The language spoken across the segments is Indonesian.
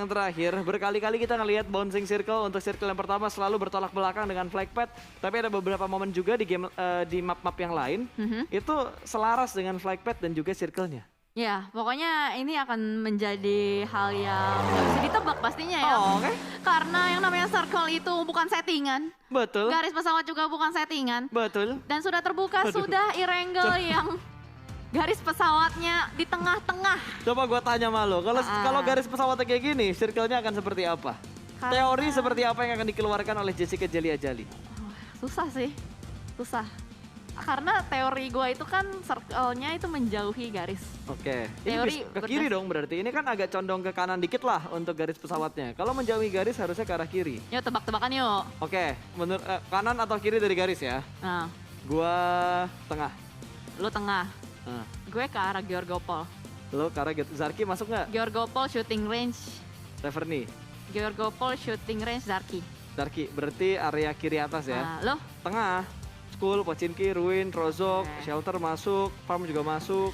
Yang terakhir, berkali-kali kita ngelihat bouncing circle untuk circle yang pertama selalu bertolak belakang dengan flag pad. Tapi ada beberapa momen juga di game di map-map yang lain itu selaras dengan flag pad dan juga circle-nya. Ya, pokoknya ini akan menjadi hal yang nggak bisa ditebak pastinya ya. Oh, oke. Karena yang namanya circle itu bukan settingan. Betul. Garis pesawat juga bukan settingan. Betul. Dan sudah terbuka, Aduh. sudah Erangel yang garis pesawatnya di tengah-tengah. Coba gua tanya sama lo, kalau garis pesawatnya kayak gini, circle-nya akan seperti apa? Teori seperti apa yang akan dikeluarkan oleh Jessica Jelly Ajali? Susah sih, susah. Karena teori gue itu kan circle-nya itu menjauhi garis. Oke, Teori ini ke kiri dong berarti. Ini kan agak condong ke kanan dikit lah untuk garis pesawatnya. Kalau menjauhi garis harusnya ke arah kiri. Yuk tebak-tebakan yuk. Oke, menurut kanan atau kiri dari garis ya? Nah, Gua tengah. lu tengah. Nah, Gue ke arah Georgopol. lo ke arah Zarki masuk nggak? Georgopol shooting range. Reverny, Georgopol shooting range Zarki. Zarki, berarti area kiri atas ya? Nah, lo? Tengah. School, Pochinki, Ruin, Rozok, Oke. Shelter masuk, Farm juga masuk.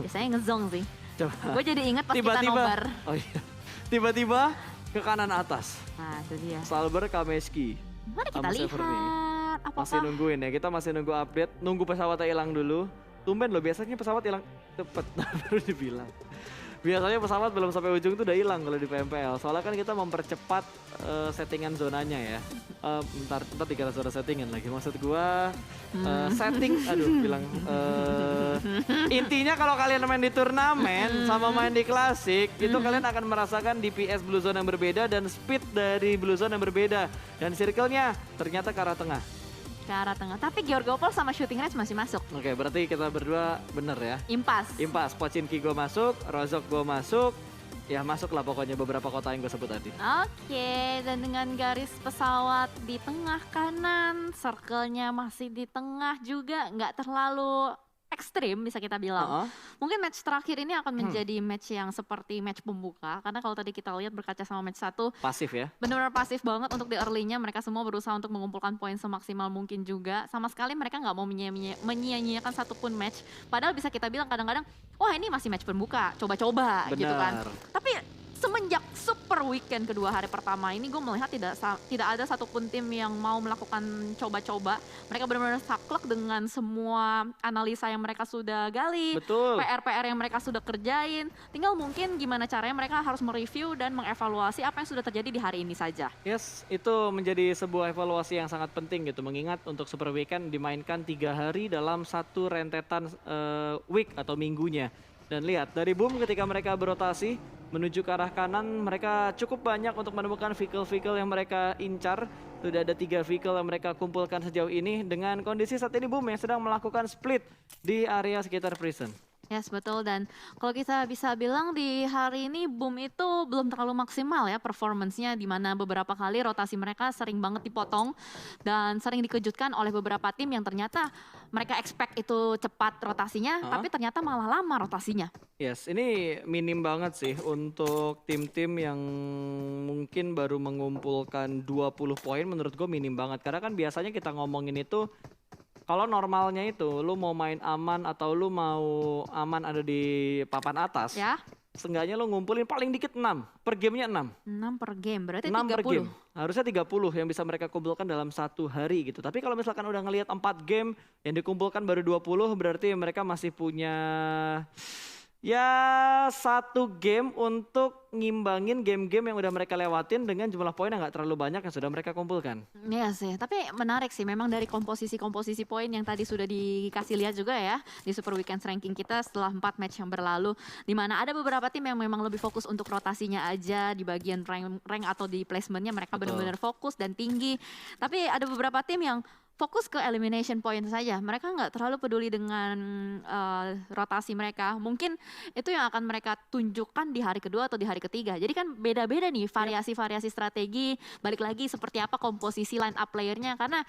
Biasanya ngezong sih. Coba. Gue jadi inget pas kita Tiba-tiba, nobar. oh iya. Tiba-tiba ke kanan atas. Nah, itu dia. Salber, Kameski. Mari kita sama Severny. lihat. Masih Apakah nungguin ya, kita masih nunggu update. Nunggu pesawatnya hilang dulu. Tumben loh, biasanya pesawat hilang cepet, baru dibilang. Biasanya pesawat belum sampai ujung tuh udah hilang kalau di PMPL. Soalnya kan kita mempercepat settingan zonanya ya. Bentar dikira zona settingan lagi. Maksud gua setting, aduh bilang. Intinya kalau kalian main di turnamen sama main di klasik, itu kalian akan merasakan DPS Blue Zone yang berbeda dan speed dari Blue Zone yang berbeda. Dan circle-nya ternyata ke arah tengah. ke arah tengah? Tapi Georgopol sama shooting range masih masuk. Oke, berarti kita berdua bener ya. Impas. Impas, Pochinki gue masuk, Rozok gue masuk. Ya masuk lah pokoknya beberapa kota yang gue sebut tadi. Oke, dan dengan garis pesawat di tengah kanan, circle-nya masih di tengah juga, nggak terlalu ekstrim bisa kita bilang. Mungkin match terakhir ini akan menjadi match yang seperti match pembuka, karena kalau tadi kita lihat berkaca sama match 1, Pasif ya. benar-benar pasif banget untuk di early-nya. Mereka semua berusaha untuk mengumpulkan poin semaksimal mungkin juga. Sama sekali mereka nggak mau menyia-nyiakan satupun match. Padahal bisa kita bilang kadang-kadang, wah ini masih match pembuka, coba-coba gitu kan. Benar. Tapi semenjak super weekend kedua hari pertama ini gue melihat tidak ada satupun tim yang mau melakukan coba-coba. Mereka benar-benar saklek dengan semua analisa yang mereka sudah gali, Betul. PR-PR yang mereka sudah kerjain. Tinggal mungkin gimana caranya mereka harus mereview dan mengevaluasi apa yang sudah terjadi di hari ini saja. Yes, itu menjadi sebuah evaluasi yang sangat penting gitu. Mengingat untuk Super Weekend dimainkan 3 hari dalam satu rentetan week atau minggunya. Dan lihat, dari Boom ketika mereka berotasi menuju ke arah kanan, mereka cukup banyak untuk menemukan vehicle-vehicle yang mereka incar. Sudah ada 3 vehicle yang mereka kumpulkan sejauh ini. Dengan kondisi saat ini Boom yang sedang melakukan split di area sekitar prison. Yes, betul. Dan kalau kita bisa bilang di hari ini Boom itu belum terlalu maksimal ya performance-nya, di mana beberapa kali rotasi mereka sering banget dipotong dan sering dikejutkan oleh beberapa tim yang ternyata mereka expect itu cepat rotasinya, tapi ternyata malah lama rotasinya. Yes, ini minim banget sih untuk tim-tim yang mungkin baru mengumpulkan 20 poin, menurut gue minim banget. Karena kan biasanya kita ngomongin itu, kalau normalnya itu lu mau main aman atau lu mau aman ada di papan atas, Ya, seenggaknya lu ngumpulin paling dikit 6, per gamenya 6. 6 per game, berarti 6 per 30. game. Harusnya 30 yang bisa mereka kumpulkan dalam 1 hari gitu. Tapi kalau misalkan udah ngelihat 4 game yang dikumpulkan baru 20, berarti mereka masih punya ya 1 game untuk ngimbangin game-game yang udah mereka lewatin dengan jumlah poin yang gak terlalu banyak yang sudah mereka kumpulkan. Iya sih, tapi menarik sih memang dari komposisi-komposisi poin yang tadi sudah dikasih lihat juga ya di Super Weekend ranking kita setelah 4 match yang berlalu, di mana ada beberapa tim yang memang lebih fokus untuk rotasinya aja di bagian rank atau di placementnya mereka Betul. benar-benar fokus dan tinggi. Tapi ada beberapa tim yang fokus ke elimination point saja. Mereka nggak terlalu peduli dengan rotasi mereka. Mungkin itu yang akan mereka tunjukkan di hari kedua atau di hari ketiga. Jadi kan beda-beda nih variasi-variasi strategi. Balik lagi seperti apa komposisi line up playernya. Karena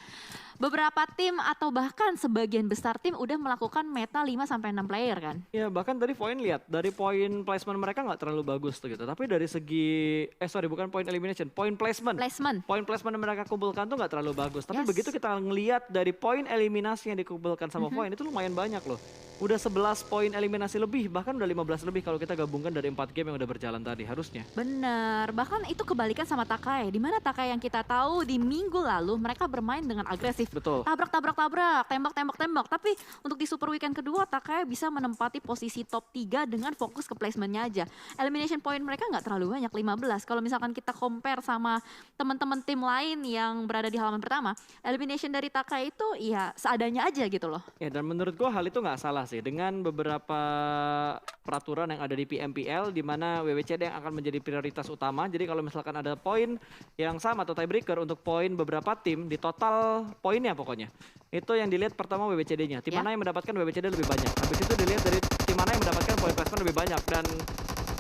beberapa tim atau bahkan sebagian besar tim udah melakukan meta 5-6 player kan. Ya bahkan dari poin lihat, dari poin placement mereka nggak terlalu bagus tuh gitu. Tapi dari segi, bukan poin elimination, poin placement. Poin placement yang mereka kumpulkan tuh nggak terlalu bagus. Tapi Yes. begitu kita ngelihat dari poin eliminasi yang dikumpulkan sama poin itu lumayan banyak loh. udah 11 poin eliminasi lebih, bahkan udah 15 lebih kalau kita gabungkan dari 4 game yang udah berjalan tadi harusnya. Bener, bahkan itu kebalikan sama Takai. Di mana Takai yang kita tahu di minggu lalu mereka bermain dengan agresif. Betul. Tabrak, tabrak, tabrak, tembak, tembak, tembak. Tapi untuk di Super Weekend kedua, Takai bisa menempati posisi top 3 dengan fokus ke placementnya aja. Elimination point mereka nggak terlalu banyak, 15. Kalau misalkan kita compare sama teman-teman tim lain yang berada di halaman pertama, elimination dari Takai itu ya seadanya aja gitu loh. Ya, dan menurut gua hal itu nggak salah sih dengan beberapa peraturan yang ada di PMPL di mana WWCD yang akan menjadi prioritas utama. Jadi kalau misalkan ada poin yang sama atau tiebreaker untuk poin beberapa tim di total poinnya pokoknya. Itu yang dilihat pertama WWCD-nya. Tim Ya. mana yang mendapatkan WWCD lebih banyak. Habis itu dilihat dari tim mana yang mendapatkan poin placement lebih banyak dan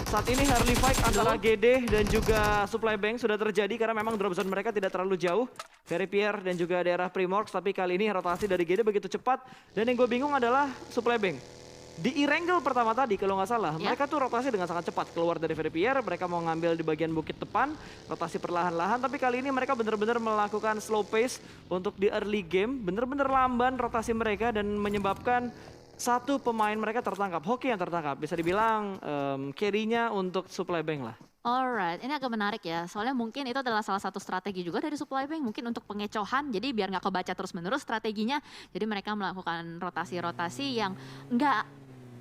saat ini early fight antara GD dan juga Supply Bank sudah terjadi karena memang drop zone mereka tidak terlalu jauh. Verripier dan juga daerah Primorx, tapi kali ini rotasi dari GD begitu cepat. Dan yang gue bingung adalah Supply Bank. Di E-Wrangle pertama tadi kalau nggak salah, Ya. mereka tuh rotasi dengan sangat cepat. Keluar dari Verripier, mereka mau ngambil di bagian bukit depan, rotasi perlahan-lahan. Tapi kali ini mereka benar-benar melakukan slow pace untuk di early game. Benar-benar lamban rotasi mereka dan menyebabkan satu pemain mereka tertangkap, Hoki yang tertangkap. Bisa dibilang carry-nya untuk Supply Bank lah. Alright, ini agak menarik ya. Soalnya mungkin itu adalah salah satu strategi juga dari Supply Bank, mungkin untuk pengecohan. Jadi biar nggak kebaca terus-menerus strateginya. Jadi mereka melakukan rotasi-rotasi yang nggak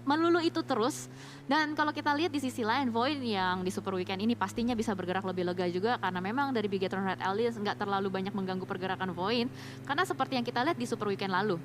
melulu itu terus. Dan kalau kita lihat di sisi lain, Void yang di Super Weekend ini pastinya bisa bergerak lebih lega juga karena memang dari Bigetron Red Alias nggak terlalu banyak mengganggu pergerakan Void. Karena seperti yang kita lihat di Super Weekend lalu,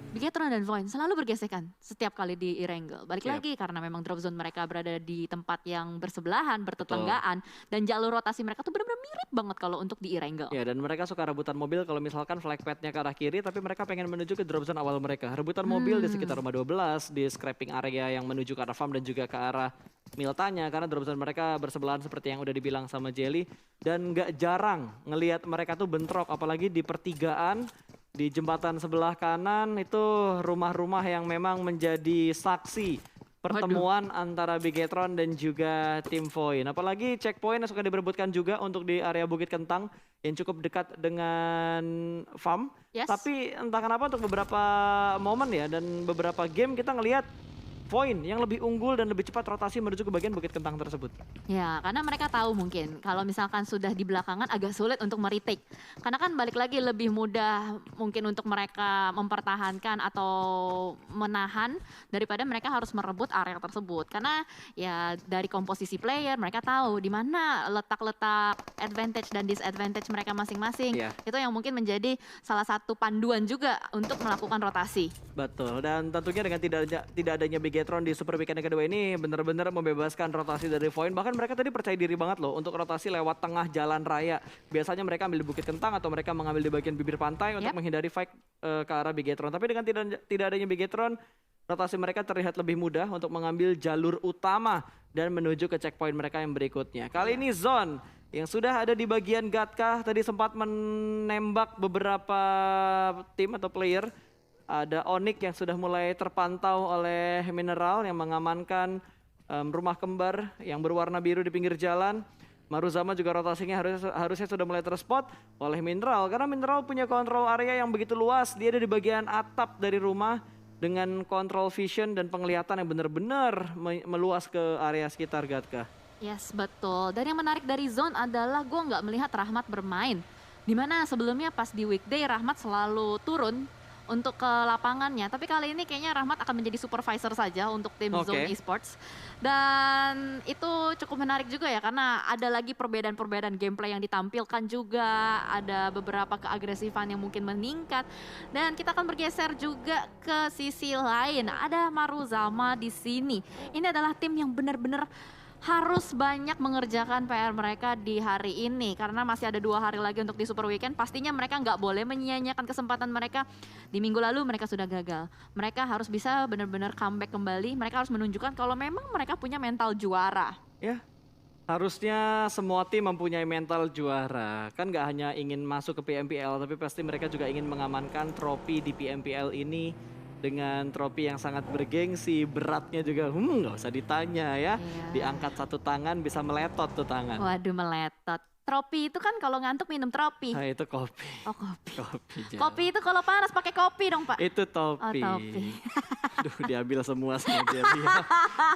Bigetron dan Void selalu bergesekan setiap kali di E-Wrangle. Balik Yep. lagi karena memang drop zone mereka berada di tempat yang bersebelahan, bertetanggaan. Dan jalur rotasi mereka tuh benar-benar mirip banget kalau untuk di E-Wrangle. Ya, dan mereka suka rebutan mobil kalau misalkan flag pad-nya ke arah kiri, tapi mereka pengen menuju ke drop zone awal mereka. Rebutan mobil di sekitar rumah 12, di scraping area yang menuju ke arah farm dan juga ke arah Miltanya, karena drop zone mereka bersebelahan seperti yang udah dibilang sama Jelly. Dan nggak jarang ngelihat mereka tuh bentrok, apalagi di pertigaan, di jembatan sebelah kanan itu rumah-rumah yang memang menjadi saksi pertemuan antara Bigetron dan juga tim Void. Apalagi checkpoint yang suka diberebutkan juga untuk di area Bukit Kentang yang cukup dekat dengan farm. Yes. Tapi entah kenapa untuk beberapa momen ya dan beberapa game kita ngelihat Void yang lebih unggul dan lebih cepat rotasi menuju ke bagian Bukit Kentang tersebut. Ya, karena mereka tahu mungkin kalau misalkan sudah di belakangan agak sulit untuk meretake. Karena kan balik lagi lebih mudah mungkin untuk mereka mempertahankan atau menahan daripada mereka harus merebut area tersebut. Karena ya dari komposisi player mereka tahu di mana letak-letak advantage dan disadvantage mereka masing-masing. Iya. Itu yang mungkin menjadi salah satu panduan juga untuk melakukan rotasi. Betul, dan tentunya dengan tidak adanya Bigetron di Super Weekend yang kedua ini benar-benar membebaskan rotasi dari Void. Bahkan mereka tadi percaya diri banget loh untuk rotasi lewat tengah jalan raya. Biasanya mereka ambil di Bukit Kentang atau mereka mengambil di bagian bibir pantai untuk menghindari fight ke arah Bigetron. Tapi dengan tidak adanya Bigetron, rotasi mereka terlihat lebih mudah untuk mengambil jalur utama dan menuju ke checkpoint mereka yang berikutnya. Kali ini Zone yang sudah ada di bagian Gatkah tadi sempat menembak beberapa tim atau player. Ada Onyx yang sudah mulai terpantau oleh Mineral yang mengamankan rumah kembar yang berwarna biru di pinggir jalan. Maruzama juga rotasinya harusnya sudah mulai terspot oleh Mineral. Karena Mineral punya kontrol area yang begitu luas. Dia ada di bagian atap dari rumah dengan kontrol vision dan penglihatan yang benar-benar meluas ke area sekitar Gatkah. Yes, betul. Dan yang menarik dari Zone adalah gue nggak melihat Rahmat bermain. Dimana sebelumnya pas di weekday Rahmat selalu turun untuk ke lapangannya. Tapi kali ini kayaknya Rahmat akan menjadi supervisor saja untuk tim Zone Esports. Dan itu cukup menarik juga ya karena ada lagi perbedaan-perbedaan gameplay yang ditampilkan juga. Ada beberapa keagresifan yang mungkin meningkat. Dan kita akan bergeser juga ke sisi lain. Ada Maruzama di sini. Ini adalah tim yang benar-benar harus banyak mengerjakan PR mereka di hari ini karena masih ada 2 hari lagi untuk di Super Weekend. Pastinya mereka nggak boleh menyia-nyiakan kesempatan mereka. Di minggu lalu mereka sudah gagal. Mereka harus bisa benar-benar comeback kembali. Mereka harus menunjukkan kalau memang mereka punya mental juara. Ya, harusnya semua tim mempunyai mental juara. Kan nggak hanya ingin masuk ke PMPL, tapi pasti mereka juga ingin mengamankan trofi di PMPL ini. Dengan trofi yang sangat bergengsi, beratnya juga nggak usah ditanya ya. Iya. Diangkat satu tangan bisa meletot tuh tangan. Waduh, meletot. Tropi itu kan kalau ngantuk minum tropi. Nah, itu kopi. Oh kopi. Kopi, Jel. Kopi itu kalau panas pakai kopi dong Pak. Itu topi. Oh, topi. Aduh, diambil semua sama Jelly.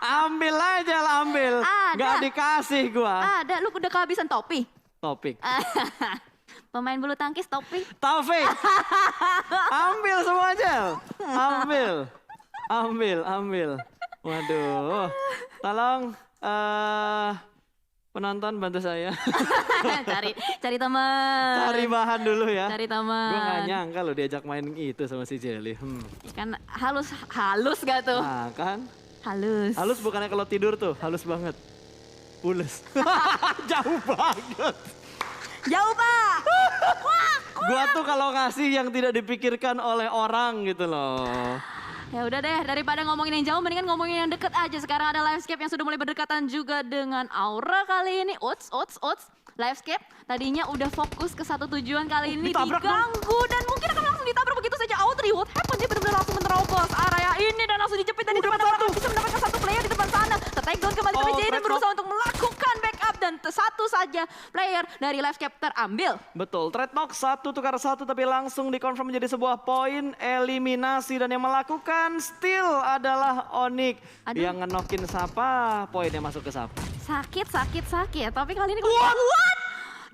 Ambil aja lah, ambil. Ada. Gak dikasih gua. Ada, lu udah kehabisan topi. Topik. Pemain bulu tangkis topi. Taufik. Ambil semua, Jel. Ambil. Waduh. Tolong penonton bantu saya. cari teman. Cari bahan dulu ya. Cari Gue teman. gak nyangka lo diajak main itu sama si Jelly. Kan halus gak tuh? Nah kan. Halus. Halus bukannya kalau tidur tuh, halus banget. Pules. Jauh banget. Jauh Pak. Gua tuh kalau ngasih yang tidak dipikirkan oleh orang gitu loh. Ya udah deh, daripada ngomongin yang jauh, mendingan ngomongin yang deket aja. Sekarang ada Livescape yang sudah mulai berdekatan juga dengan Aura kali ini. Uts. Livescape tadinya udah fokus ke satu tujuan, kali ini Ditabrak diganggu dan mungkin akan langsung ditabrak begitu saja. Audrey, what happened? Dia benar-benar langsung menerobos area ini dan langsung dijepit dan di depan Aura bisa mendapatkan satu player di depan sana. Take-down kembali ke BJ dan berusaha untuk melakukan backup dan satu saja player dari Livescape terambil. Betul, trade knock 1 tukar 1 tapi langsung dikonfirm menjadi sebuah poin eliminasi dan yang melakukan steal adalah Onyx. Aduh. Yang ngenokin siapa, poinnya masuk ke siapa. Sakit. Tapi kali ini what?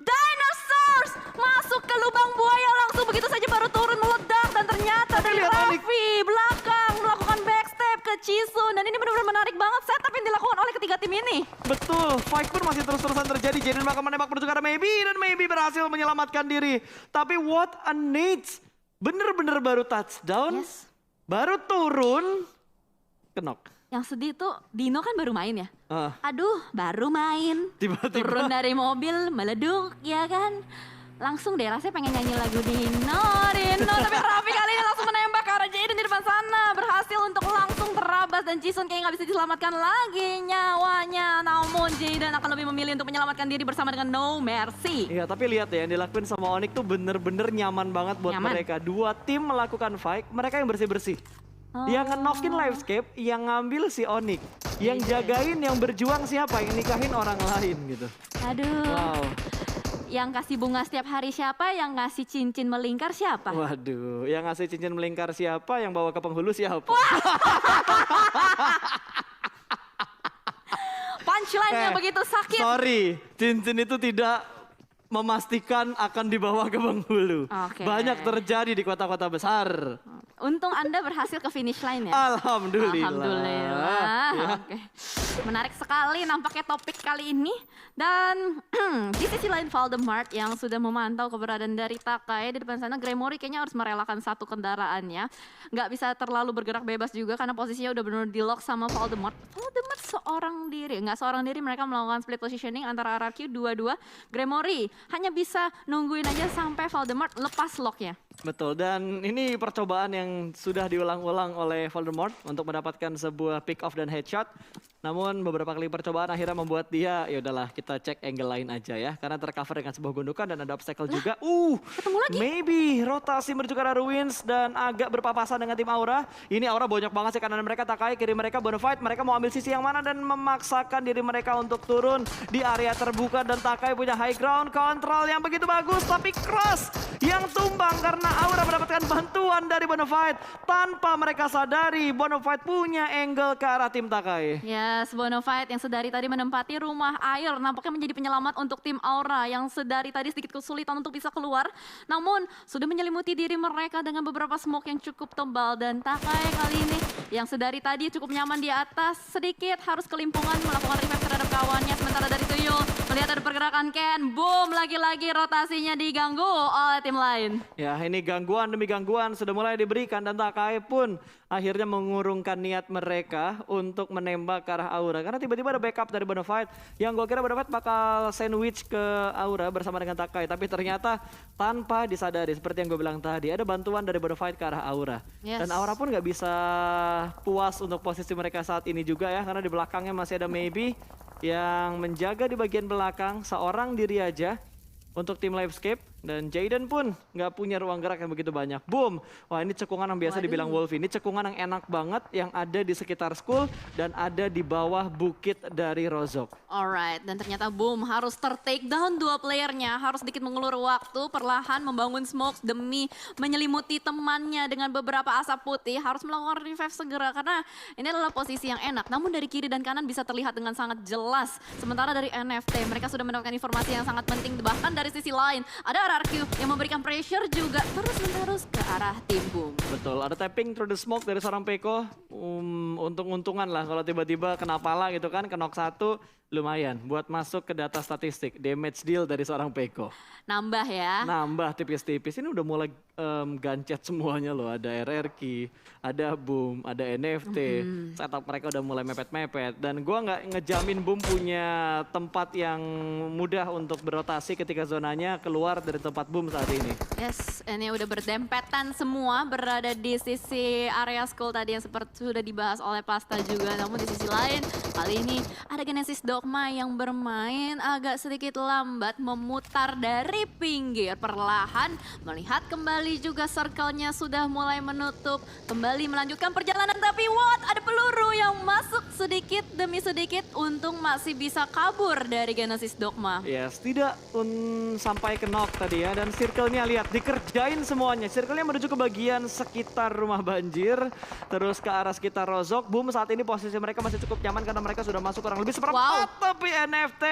Dinosaurs masuk ke lubang buaya langsung begitu saja baru turun meledak dan ternyata dari lihat Onyx. Raffi belakang melakukan backstep ke Chisun dan ini benar-benar menarik banget setup yang dilakukan oleh ketiga tim ini. Betul, fight pun masih terus-terusan terjadi. Jaden bakal menembak menuju ke arah Maybe dan Maybe berhasil menyelamatkan diri. Tapi what a nades. Bener-bener baru touchdown, Yes. baru turun, kenok. Yang sedih tuh Dino kan baru main ya. Ah, Aduh, baru main. tiba-tiba. Turun dari mobil meleduk ya kan. Langsung deh rasanya pengen nyanyi lagu Dino. Tapi Raffi kali ini langsung menembak ke arah Jaden di depan sana. Berhasil untuk langsung terabas dan Jason kayaknya nggak bisa diselamatkan lagi nyawanya. Namun Jaden akan lebih memilih untuk menyelamatkan diri bersama dengan No Mercy. Iya, tapi lihat ya yang dilakuin sama Onyx tuh bener-bener nyaman banget buat Nyaman. mereka. Dua tim melakukan fight, mereka yang bersih-bersih. Oh. Yang ngenokin Livescape, yang ngambil si Onyx. Yang jagain, yang berjuang siapa? Yang nikahin orang lain gitu. Aduh. Wow. Yang kasih bunga setiap hari siapa? Yang ngasih cincin melingkar siapa? Waduh, yang ngasih cincin melingkar siapa? Yang bawa ke penghulu siapa? Punchline-nya begitu sakit. Sorry, cincin itu tidak memastikan akan dibawa ke penghulu. Oke. Banyak terjadi di kota-kota besar. Untung Anda berhasil ke finish line ya. Alhamdulillah. Alhamdulillah. Ya. Oke. Menarik sekali nampaknya topik kali ini. Dan di sisi lain Valdemart yang sudah memantau keberadaan dari Takai. Di depan sana Gremory kayaknya harus merelakan satu kendaraannya. Nggak bisa terlalu bergerak bebas juga karena posisinya udah benar di lock sama Valdemart. Valdemart seorang diri. Nggak seorang diri, mereka melakukan split positioning antara RRQ 2-2. Gremory hanya bisa nungguin aja sampai Valdemart lepas locknya. Betul, dan ini percobaan yang sudah diulang-ulang oleh Voldemort untuk mendapatkan sebuah pick off dan headshot. Namun beberapa kali percobaan akhirnya membuat dia, ya udahlah kita cek angle lain aja ya. Karena tercover dengan sebuah gundukan dan ada obstacle juga. Ketemu lagi. Maybe rotasi menuju ke arah Ruins dan agak berpapasan dengan tim Aura. Ini Aura banyak banget sih kanan mereka, Takai, kiri mereka Bonafide. Mereka mau ambil sisi yang mana dan memaksakan diri mereka untuk turun di area terbuka. Dan Takai punya high ground control yang begitu bagus. Tapi Cross yang tumbang karena Aura mendapatkan bantuan dari Bonafide. Tanpa mereka sadari, Bonafide punya angle ke arah tim Takai. Yes, Bonafide yang sedari tadi menempati rumah air nampaknya menjadi penyelamat untuk tim Aura yang sedari tadi sedikit kesulitan untuk bisa keluar. Namun sudah menyelimuti diri mereka dengan beberapa smoke yang cukup tebal dan Takai kali ini yang sedari tadi cukup nyaman di atas sedikit harus kelimpungan melakukan revive terhadap kawannya. Sementara dari Tuyul melihat ada pergerakan Ken, boom lagi-lagi rotasinya diganggu oleh tim lain. Ya, ini gangguan demi gangguan sudah mulai diberikan dan Takai pun akhirnya mengurungkan niat mereka untuk menembak ke arah Aura. Karena tiba-tiba ada backup dari Bonafide yang gue kira Bonafide bakal sandwich ke Aura bersama dengan Takai. Tapi ternyata tanpa disadari seperti yang gue bilang tadi ada bantuan dari Bonafide ke arah Aura. Yes. Dan Aura pun gak bisa puas untuk posisi mereka saat ini juga ya. Karena di belakangnya masih ada Maybe yang menjaga di bagian belakang seorang diri aja untuk tim Livescape. Dan Jaden pun nggak punya ruang gerak yang begitu banyak. Boom. Wah, ini cekungan yang biasa dibilang Wolfie. Ini cekungan yang enak banget yang ada di sekitar school dan ada di bawah bukit dari Rozok. Alright, dan ternyata Boom harus ter-take down dua playernya, harus sedikit mengulur waktu, perlahan membangun smoke demi menyelimuti temannya dengan beberapa asap putih, harus melakukan revive segera karena ini adalah posisi yang enak. Namun dari kiri dan kanan bisa terlihat dengan sangat jelas. Sementara dari NFT, mereka sudah mendapatkan informasi yang sangat penting, bahkan dari sisi lain ada RRQ yang memberikan pressure juga terus-menerus ke arah tim Boom. Betul, ada tapping through the smoke dari seorang Peko. Untung-untungan lah kalau tiba-tiba kena pala gitu kan, knock satu. Lumayan buat masuk ke data statistik. Damage deal dari seorang Peko. Nambah ya. Nambah tipis-tipis. Ini udah mulai gancet semuanya loh. Ada RRQ, ada Boom, ada NFT. Setup mereka udah mulai mepet-mepet. Dan gua nggak ngejamin Boom punya tempat yang mudah untuk berotasi ketika zonanya keluar dari tempat Boom saat ini. Yes, ini udah berdempetan semua berada di sisi area school tadi yang seperti sudah dibahas oleh Pasta juga. Namun di sisi lain, kali ini ada Genesis Dogma yang bermain agak sedikit lambat memutar dari pinggir perlahan. Melihat kembali juga circle-nya sudah mulai menutup. Kembali melanjutkan perjalanan tapi what? Ada peluru yang masuk sedikit demi sedikit. Untung masih bisa kabur dari Genesis Dogma. Yes, tidak sampai ke knock tadi ya. Dan circle-nya lihat, dikerjain semuanya. Circle-nya menuju ke bagian sekitar rumah banjir. Terus ke arah sekitar Rozok. Boom, saat ini posisi mereka masih cukup nyaman karena mereka sudah masuk kurang lebih seperempat. Tapi NFT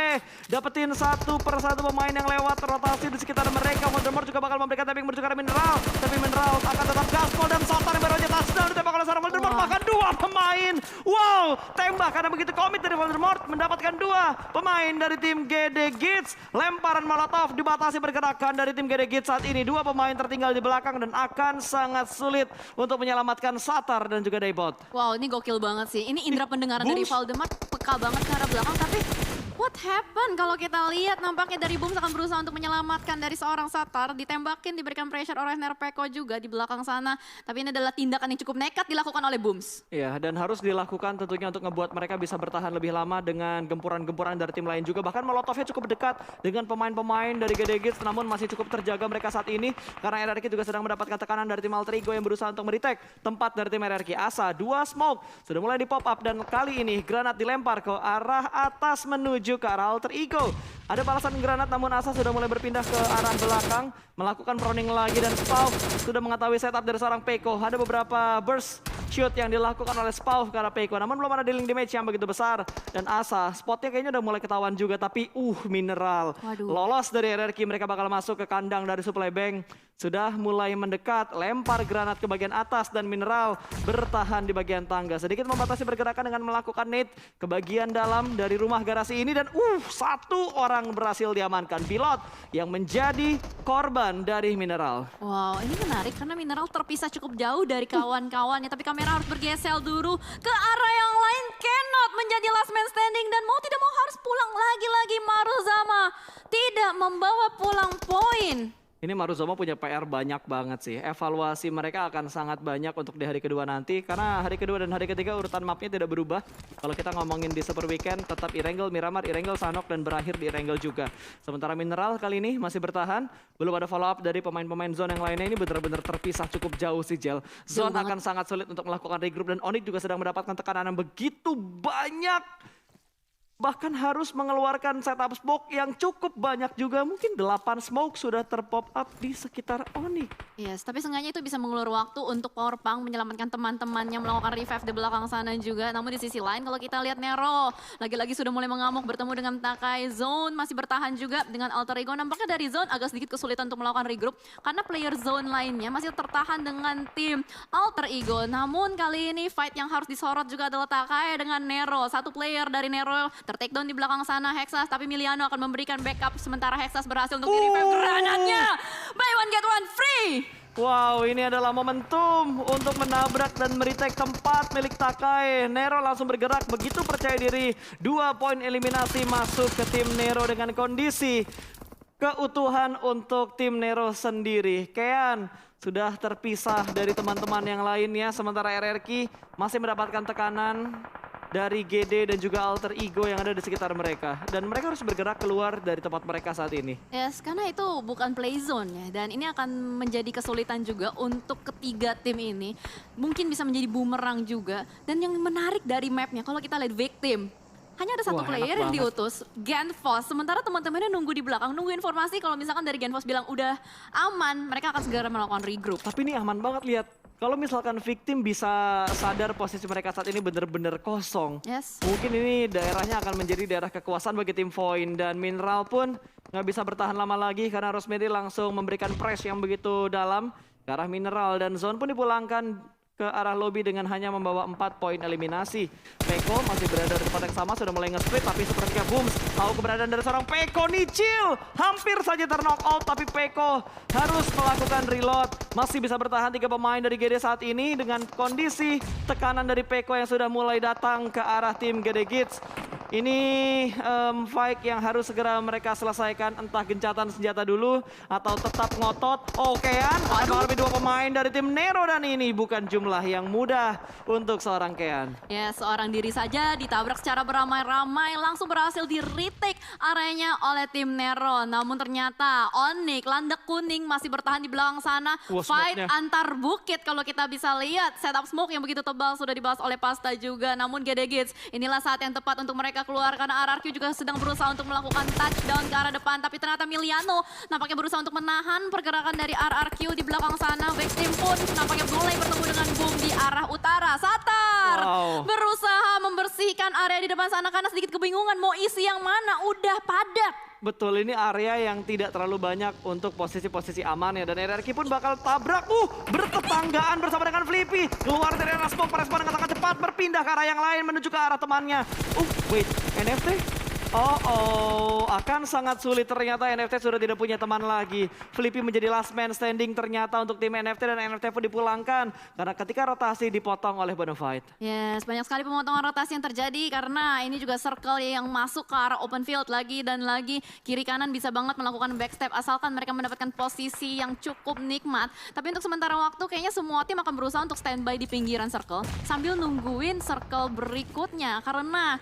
dapetin satu persatu pemain yang lewat rotasi di sekitar mereka. Voldemort juga bakal memberikan tapping menuju ke arah Mineral. Tapi Mineral akan tetap gaspol dan Sultan yang baru aja touchdown ditembak oleh seorang Voldemort. Bahkan dua pemain. Wow, tembak karena begitu komit dari Voldemort. Mendapatkan dua pemain dari tim GD Gits. Lemparan Molotov dibatasi pergerakan dari tim GD Gits saat ini. Dua pemain tertinggal di belakang dan akan sangat sulit untuk menyelamatkan Satar dan juga Daybot. Wow, ini gokil banget sih. Ini indera pendengaran dari Voldemort peka banget ke arah belakang, tapi what happened kalau kita lihat nampaknya dari Boom akan berusaha untuk menyelamatkan dari seorang Satar, ditembakin, diberikan pressure oleh Nerpeko juga di belakang sana. Tapi ini adalah tindakan yang cukup nekat dilakukan oleh Booms. Iya, dan harus dilakukan tentunya untuk ngebuat mereka bisa bertahan lebih lama dengan gempuran-gempuran dari tim lain juga. Bahkan Molotovnya cukup dekat dengan pemain-pemain dari GD Gits, namun masih cukup terjaga mereka saat ini. Karena RRQ juga sedang mendapatkan tekanan dari tim Alter Ego yang berusaha untuk meretake tempat dari tim RRQ. Asa, dua smoke sudah mulai di pop up dan kali ini granat dilempar ke arah atas menuju ke arah Alter Ego. Ada balasan granat namun Asa sudah mulai berpindah ke arah belakang. Melakukan proning lagi dan Spauf sudah mengetahui setup dari seorang Peko. Ada beberapa burst shoot yang dilakukan oleh Spauf ke arah Peko. Namun belum ada dealing damage yang begitu besar. Dan Asa spotnya kayaknya udah mulai ketahuan juga. Tapi Mineral lolos dari RRQ. Mereka bakal masuk ke kandang dari supply bank. Sudah mulai mendekat, lempar granat ke bagian atas dan Mineral bertahan di bagian tangga. Sedikit membatasi pergerakan dengan melakukan nade ke bagian dalam dari rumah garasi ini. Dan satu orang berhasil diamankan. Pilot yang menjadi korban dari Mineral. Wow, ini menarik karena Mineral terpisah cukup jauh dari kawan-kawannya. Tapi kamera harus bergeser dulu ke arah yang lain. Cannot menjadi last man standing dan mau tidak mau harus pulang lagi-lagi Maruzama. Tidak membawa pulang poin. Ini Maruzoma punya PR banyak banget sih. Evaluasi mereka akan sangat banyak untuk di hari kedua nanti. Karena hari kedua dan hari ketiga urutan mapnya tidak berubah. Kalau kita ngomongin di Super Weekend tetap Erangel, Miramar, Erangel, Sanok dan berakhir di Erangel juga. Sementara Mineral kali ini masih bertahan. Belum ada follow up dari pemain-pemain zone yang lainnya. Ini benar-benar terpisah cukup jauh sih Jel. Zone akan sangat sulit untuk melakukan regroup dan Onyx juga sedang mendapatkan tekanan yang begitu banyak. Bahkan harus mengeluarkan setup smoke yang cukup banyak juga. Mungkin 8 smoke sudah terpop up di sekitar Onyx. Yes, tapi seenggaknya itu bisa mengulur waktu untuk Powerpunk menyelamatkan teman-temannya melakukan revive di belakang sana juga. Namun di sisi lain kalau kita lihat Nero lagi-lagi sudah mulai mengamuk bertemu dengan Takai. Zone masih bertahan juga dengan Alter Ego. Nampaknya dari Zone agak sedikit kesulitan untuk melakukan regroup karena player Zone lainnya masih tertahan dengan tim Alter Ego. Namun kali ini fight yang harus disorot juga adalah Takai dengan Nero. Satu player dari Nero tertakedown di belakang sana Hexas, tapi Miliano akan memberikan backup sementara Hexas berhasil untuk di-revive granatnya. Buy one get one free. Wow, ini adalah momentum untuk menabrak dan meretake tempat milik Takai. Nero langsung bergerak, begitu percaya diri. 2 poin eliminasi masuk ke tim Nero dengan kondisi keutuhan untuk tim Nero sendiri. Kean sudah terpisah dari teman-teman yang lainnya, sementara RRQ masih mendapatkan tekanan. dari GD dan juga alter ego yang ada di sekitar mereka. Dan mereka harus bergerak keluar dari tempat mereka saat ini. Yes, karena itu bukan play zone ya, dan ini akan menjadi kesulitan juga untuk ketiga tim ini. Mungkin bisa menjadi bumerang juga. Dan yang menarik dari mapnya, kalau kita lihat Victim, hanya ada satu Wah, enak player yang banget. diutus, Genfos. Sementara teman-temannya nunggu di belakang, nunggu informasi kalau misalkan dari Genfos bilang udah aman, mereka akan segera melakukan regroup. Tapi ini aman banget, lihat. Kalau misalkan Victim bisa sadar posisi mereka saat ini benar-benar kosong. Yes. Mungkin ini daerahnya akan menjadi daerah kekuasaan bagi tim Void. Dan Mineral pun nggak bisa bertahan lama lagi karena Rosemary langsung memberikan press yang begitu dalam ke arah Mineral. Dan Zone pun dipulangkan ke arah lobby dengan hanya membawa 4 poin eliminasi. Peko masih berada di tempat yang sama, sudah mulai nge-split, tapi sepertinya Booms tahu keberadaan dari seorang Peko. Nichil hampir saja ter-knock out, tapi Peko harus melakukan reload. Masih bisa bertahan 3 pemain dari GD saat ini dengan kondisi tekanan dari Peko yang sudah mulai datang ke arah tim GD Kids. Ini fight yang harus segera mereka selesaikan, entah gencatan senjata dulu atau tetap ngotot. Okean akan menghadapi 2 pemain dari tim Nero dan ini bukan jumlah yang mudah untuk seorang Kean. Ya, seorang diri saja ditabrak secara beramai-ramai, langsung berhasil di retake areanya oleh tim Nero. Namun ternyata Onyx, Landak Kuning masih bertahan di belakang sana. Wah, Fight smoke-nya. antar bukit kalau kita bisa lihat. Setup smoke yang begitu tebal sudah dibahas oleh Pasta juga. Namun GD Kids, inilah saat yang tepat untuk mereka keluar karena RRQ juga sedang berusaha untuk melakukan touchdown ke arah depan. Tapi ternyata Miliano nampaknya berusaha untuk menahan pergerakan dari RRQ di belakang sana. Victim pun nampaknya mulai bertemu dengan Boom di arah utara. Satar Wow. berusaha membersihkan area di depan sana karena sedikit kebingungan mau isi yang mana. Udah padat. Betul, ini area yang tidak terlalu banyak untuk posisi-posisi aman ya. Dan RRQ pun bakal tabrak, bertetanggaan bersama dengan Flippy. Keluar dari area smoke, merespon dengan sangat cepat, berpindah ke arah yang lain menuju ke arah temannya. Wait, NFT? Akan sangat sulit ternyata NFT sudah tidak punya teman lagi. Flippy menjadi last man standing ternyata untuk tim NFT dan NFT pun dipulangkan. Karena ketika rotasi dipotong oleh Bonafide. Yes, banyak sekali pemotongan rotasi yang terjadi karena ini juga circle yang masuk ke arah open field lagi dan lagi. Kiri kanan bisa banget melakukan backstep asalkan mereka mendapatkan posisi yang cukup nikmat. Tapi untuk sementara waktu kayaknya semua tim akan berusaha untuk standby di pinggiran circle sambil nungguin circle berikutnya karena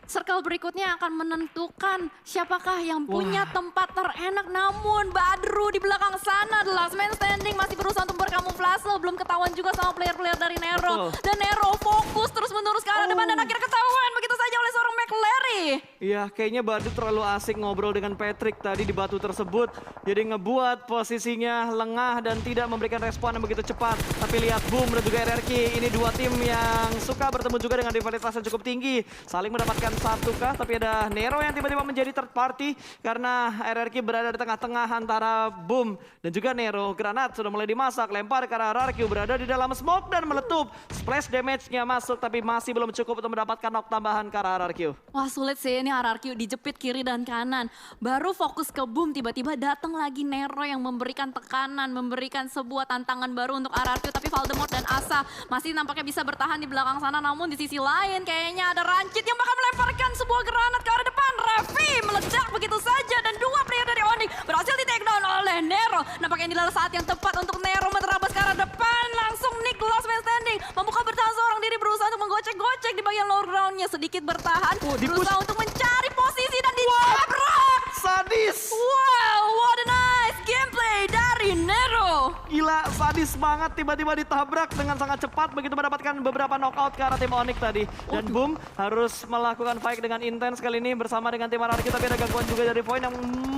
circle berikutnya akan menentukan siapakah yang punya tempat terenak. Namun Badru di belakang sana, the last man standing, masih berusaha untuk berkamuflase. Belum ketahuan juga sama player-player dari Nero. Betul. Dan Nero fokus terus menerus ke arah depan dan akhirnya ketahuan begitu saja oleh seorang McLary. Iya, kayaknya Badu terlalu asik ngobrol dengan Patrick tadi di batu tersebut. Jadi ngebuat posisinya lengah dan tidak memberikan respon yang begitu cepat. Tapi lihat Boom dan juga RRQ, ini 2 tim yang suka bertemu juga dengan rivalitas yang cukup tinggi. Saling mendapatkan 1K, tapi ada Nero yang tiba-tiba menjadi third party karena RRQ berada di tengah-tengah antara Boom dan juga Nero. Granat sudah mulai dimasak, lempar ke arah RRQ, berada di dalam smoke dan meletup. Splash damage-nya masuk tapi masih belum cukup untuk mendapatkan knock tambahan ke arah RRQ. Wah, sulit sih ini RRQ dijepit kiri dan kanan. Baru fokus ke Boom, tiba-tiba datang lagi Nero yang memberikan tekanan, memberikan sebuah tantangan baru untuk RRQ. Tapi Voldemort dan Asa masih nampaknya bisa bertahan di belakang sana. Namun di sisi lain kayaknya ada Rancid yang bakal melemparkan sebuah granat ke arah depan. Raffi meledak begitu saja dan 2 player dari Onyx berhasil di take down oleh Nero. Nampaknya inilah saat yang tepat untuk Nero menerabas ke arah depan. Langsung Nick last man standing membuka bertahan seorang diri, berusaha untuk menggocek-gocek di bagian lower groundnya, sedikit bertahan, berusaha untuk mencari posisi dan ditabrak. Sadis! Wow, what a nice gameplay dari Nero. Gila, sadis banget, tiba-tiba ditabrak dengan sangat cepat begitu mendapatkan beberapa knockout ke arah tim Onyx tadi. Dan Boom harus melakukan fight dengan intens kali ini bersama dengan tim RRQ, tapi ada gangguan juga dari Void yang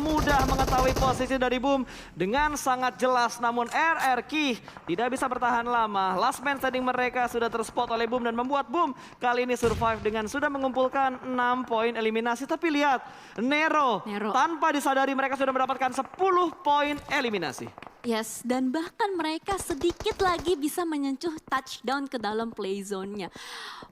mudah mengetahui posisi dari Boom dengan sangat jelas. Namun RRQ tidak bisa bertahan lama. Last man standing mereka sudah terspot oleh Boom dan membuat Boom kali ini survive dengan sudah mengumpulkan 6 poin eliminasi. Tapi lihat, Nero tanpa disadari mereka sudah mendapatkan 10 poin eliminasi. Yes, dan bahkan mereka sedikit lagi bisa menyentuh touchdown ke dalam play zone-nya.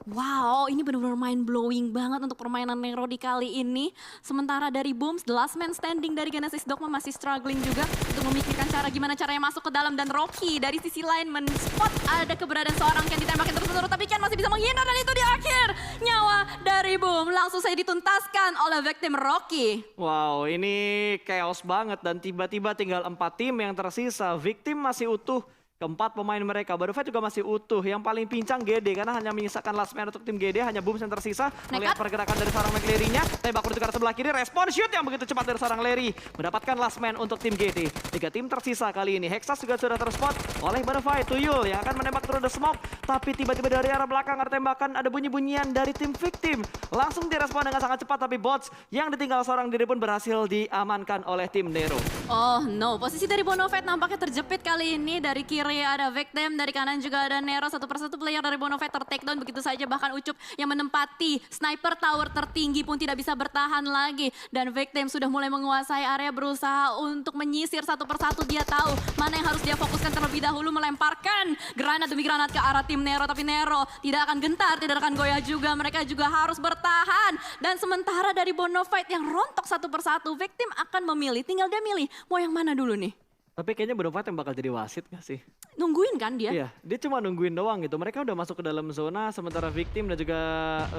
Wow, ini benar-benar mind blowing banget untuk permainan Nero di kali ini. Sementara dari Booms, the last man standing dari Genesis Dogma masih struggling juga untuk memikirkan gimana caranya masuk ke dalam. Dan Rocky dari sisi lain men-spot ada keberadaan seorang Ken ditembakin terus-menerus, tapi Ken masih bisa menghindar dan itu di akhir. Nyawa dari Boom langsung saja dituntaskan oleh victim Rocky. Wow, ini chaos banget dan tiba-tiba tinggal 4 tim yang tersisa. Victim masih utuh keempat pemain mereka. Bonafide juga masih utuh. Yang paling pincang GD karena hanya menyisakan last man untuk tim GD. Hanya Boom yang tersisa. Melihat pergerakan dari seorang McLary-nya. Tembak menuju ke arah sebelah kiri. Respon shoot yang begitu cepat dari seorang Larry. Mendapatkan last man untuk tim GD. 3 tim tersisa kali ini. Hexas juga sudah terspot oleh Bonafide. Tuyul yang akan menembak through the smoke. Tapi tiba-tiba dari arah belakang ada tembakan. Ada bunyi-bunyian dari tim victim. Langsung direspon dengan sangat cepat. Tapi bots yang ditinggal seorang diri pun berhasil diamankan oleh tim Nero. Oh no, posisi dari Bonafide nampaknya terjepit kali ini. Dari kiri ada Victim, dari kanan juga ada Nero. Satu persatu player dari Bonafide ter-takedown begitu saja. Bahkan Ucup yang menempati sniper tower tertinggi pun tidak bisa bertahan lagi. Dan Victim sudah mulai menguasai area, berusaha untuk menyisir satu persatu. Dia tahu mana yang harus dia fokuskan terlebih dahulu, melemparkan granat demi granat ke arah tim Nero. Tapi Nero tidak akan gentar, tidak akan goyah juga. Mereka juga harus bertahan. Dan sementara dari Bonafide yang rontok satu persatu, Victim akan memilih, tinggal dia milih mau yang mana dulu nih. Tapi kayaknya Bonafide yang bakal jadi wasit gak sih? Nungguin kan dia? Iya, dia cuma nungguin doang gitu. Mereka udah masuk ke dalam zona, sementara Victim dan juga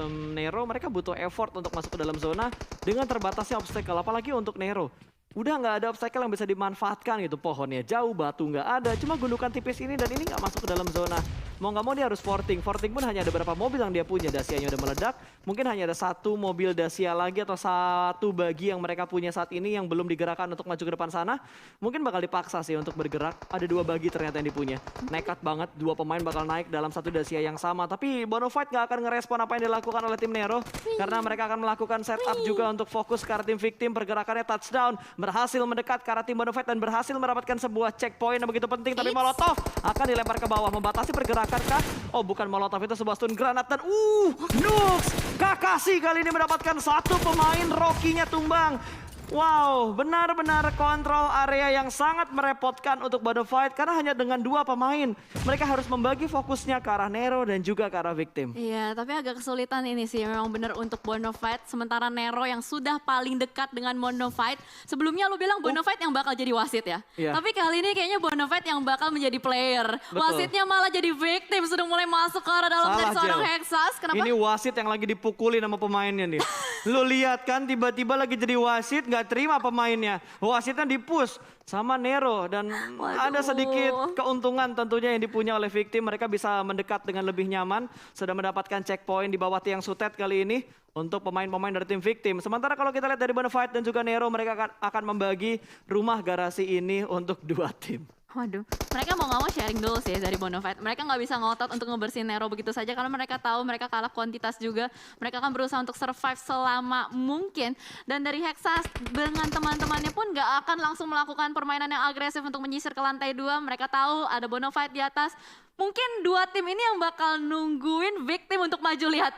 Nero, mereka butuh effort untuk masuk ke dalam zona dengan terbatasnya obstacle. Apalagi untuk Nero. Udah nggak ada obstacle yang bisa dimanfaatkan gitu. Pohonnya jauh, batu nggak ada. Cuma gundukan tipis ini dan ini nggak masuk ke dalam zona. Mau nggak mau dia harus forting. Forting pun hanya ada beberapa mobil yang dia punya. Dacianya udah meledak. Mungkin hanya ada satu mobil Dacia lagi atau satu bagi yang mereka punya saat ini yang belum digerakkan untuk maju ke depan sana. Mungkin bakal dipaksa sih untuk bergerak. Ada 2 bagi ternyata yang dipunya. Nekat banget 2 pemain bakal naik dalam satu Dacia yang sama. Tapi Bonafide nggak akan ngerespon apa yang dilakukan oleh tim Nero. Karena mereka akan melakukan setup juga untuk fokus ke arah tim victim. Pergerakannya touchdown. Berhasil mendekat ke arah tim Bonafide dan berhasil mendapatkan sebuah checkpoint yang begitu penting. Tapi Molotov akan dilempar ke bawah. Membatasi pergerakan kah? Oh bukan Molotov, itu sebuah stun granat. Dan Nux Kakashi kali ini mendapatkan satu pemain. Rocky-nya tumbang. Wow, benar-benar kontrol area yang sangat merepotkan untuk Bonafide karena hanya dengan 2 pemain. Mereka harus membagi fokusnya ke arah Nero dan juga ke arah victim. Iya, tapi agak kesulitan ini sih memang benar untuk Bonafide. Sementara Nero yang sudah paling dekat dengan Bonafide. Sebelumnya lu bilang Bonafide yang bakal jadi wasit ya. Iya. Tapi kali ini kayaknya Bonafide yang bakal menjadi player. Betul. Wasitnya malah jadi victim, sudah mulai masuk ke arah dalam dari Salah, seorang Jel. Hexas. Kenapa? Ini wasit yang lagi dipukulin sama pemainnya nih. Lu lihat kan tiba-tiba lagi jadi wasit nggak terima pemainnya. Wasitnya di-push sama Nero dan ada sedikit keuntungan tentunya yang dipunya oleh victim. Mereka bisa mendekat dengan lebih nyaman. Sudah mendapatkan checkpoint di bawah tiang sutet kali ini untuk pemain-pemain dari tim victim. Sementara kalau kita lihat dari Bonafide dan juga Nero, mereka akan membagi rumah garasi ini untuk 2 tim. Waduh, mereka mau nggak mau sharing dulu sih dari Bonafide. Mereka nggak bisa ngotot untuk ngebersihin Nero begitu saja karena mereka tahu mereka kalah kuantitas juga. Mereka akan berusaha untuk survive selama mungkin. Dan dari Hexas dengan teman-temannya pun nggak akan langsung melakukan permainan yang agresif untuk menyisir ke lantai 2. Mereka tahu ada Bonafide di atas. Mungkin 2 tim ini yang bakal nungguin victim untuk maju. Lihat,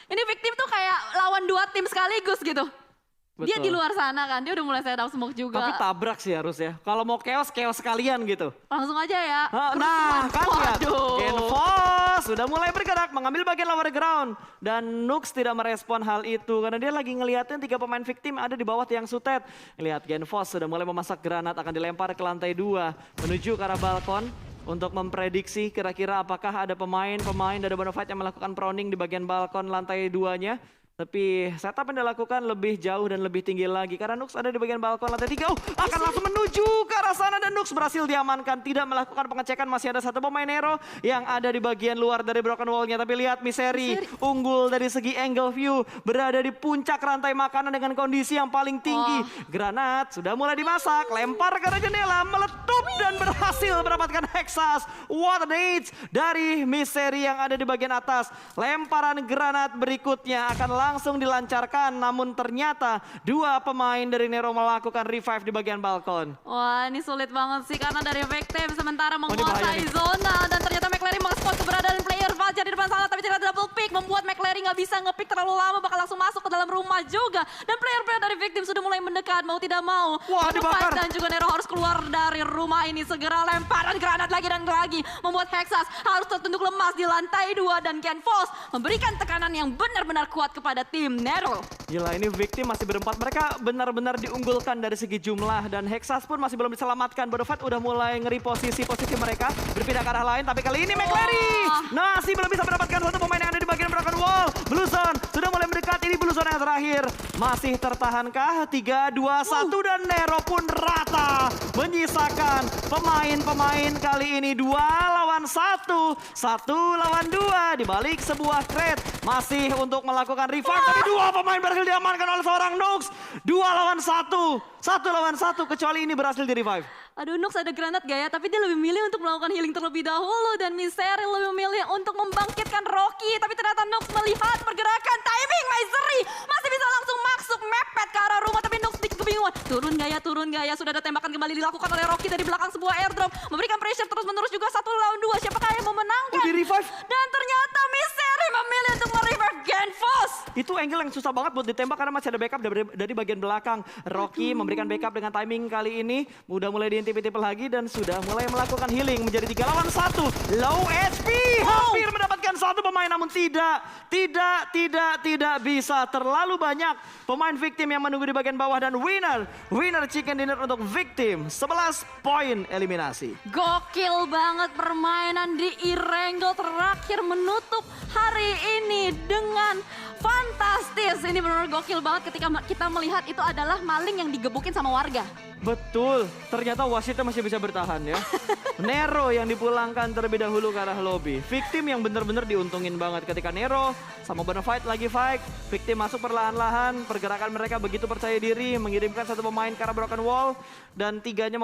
ini victim tuh kayak lawan 2 tim sekaligus gitu. Dia di luar sana kan, dia udah mulai set up smoke juga. Tapi tabrak sih harus ya. Kalau mau chaos, chaos sekalian gitu. Langsung aja ya. Nah, kan lihat. Waduh. Genfos sudah mulai bergerak mengambil bagian lower ground. Dan Nux tidak merespon hal itu karena dia lagi ngeliatin 3 pemain victim ada di bawah tiang sutet. Lihat Genfos sudah mulai memasak granat akan dilempar ke lantai 2 menuju ke arah balkon untuk memprediksi kira-kira apakah ada pemain-pemain dari Bonafide yang melakukan proning di bagian balkon lantai 2-nya. Tapi setup yang dilakukan lebih jauh dan lebih tinggi lagi karena Nux ada di bagian balkon lantai 3. Akan langsung menuju ke arah sana dan Nux berhasil diamankan. Tidak melakukan pengecekan, masih ada satu pemain Nero yang ada di bagian luar dari broken wall-nya. Tapi lihat Misery unggul dari segi angle view, berada di puncak rantai makanan dengan kondisi yang paling tinggi. Granat sudah mulai dimasak, lempar ke arah jendela, meletup dan berhasil mendapatkan Hexas. What an age dari Misery yang ada di bagian atas. Lemparan granat berikutnya akan langsung dilancarkan, namun ternyata 2 pemain dari Nero melakukan revive di bagian balkon. Wah, ini sulit banget sih karena dari victim sementara bahaya menguasai nih. zona dan ternyata McLary mengespot keberadaan player Valja di depan sana tapi ternyata double pick membuat McLary nggak bisa ngepick terlalu lama, bakal langsung masuk ke dalam rumah juga dan player-player dari victim sudah mulai mendekat mau tidak mau. Wah, dibakar. Dan juga Nero harus keluar dari rumah ini, segera lemparan granat lagi dan lagi membuat Hexas harus tertunduk lemas di lantai 2 dan Genfos memberikan tekanan yang benar-benar kuat kepada tim Nero. Gila, ini victim masih berempat. Mereka benar-benar diunggulkan dari segi jumlah dan Hexas pun masih belum diselamatkan. Bonafide udah mulai ngeri posisi mereka berpindah ke arah lain. Tapi kali ini McLary masih belum bisa mendapatkan satu pemain yang ada di bagian broken wall. Blue Zone sudah mulai mendekati dekat, ini blue zone yang terakhir. Masih tertahankah? 3, 2, 1 dan Nero pun rata. Menyisakan pemain-pemain kali ini 2 lawan 1. 1 lawan 2 di balik sebuah crate. Masih untuk melakukan revive, tapi 2 pemain berhasil diamankan oleh seorang Nux. 2 lawan 1. 1 lawan 1, kecuali ini berhasil di revive. Aduh, Nux ada granat gak ya? Tapi dia lebih milih untuk melakukan healing terlebih dahulu. Dan Misery lebih memilih untuk membangkitkan Rocky. Tapi ternyata Nux melihat pergerakan timing Misery. Masih bisa langsung masuk mepet ke arah rumah. Tapi Nux sedikit kebingungan. Turun gak ya? Sudah ada tembakan kembali dilakukan oleh Rocky dari belakang sebuah airdrop. Memberikan pressure terus-menerus juga 1 lawan 2. Siapakah yang memenangkan? Di revive. Dan ternyata Misery memilih untuk merevive Genfos. Itu angle yang susah banget buat ditembak karena masih ada backup dari bagian belakang. Rocky memberikan backup dengan timing kali ini. Udah mulai diintip-intip lagi dan sudah mulai melakukan healing menjadi 3 lawan 1. Low HP. Hampir mendapatkan 1 pemain namun tidak bisa. Terlalu banyak pemain victim yang menunggu di bagian bawah dan winner chicken dinner untuk victim. 11 poin eliminasi. Gokil banget permainan di Erangel terakhir menutup hari ini dengan fantastis. Ini benar-benar gokil banget ketika kita melihat itu adalah maling yang digebukin sama warga. Betul, ternyata wasitnya masih bisa bertahan ya. Nero yang dipulangkan terlebih dahulu ke arah lobby. Victim yang benar-benar diuntungin banget ketika Nero sama Bonafide lagi fight. Victim masuk perlahan-lahan, pergerakan mereka begitu percaya diri, mengirimkan 1 pemain ke arah broken wall. Dan 3-nya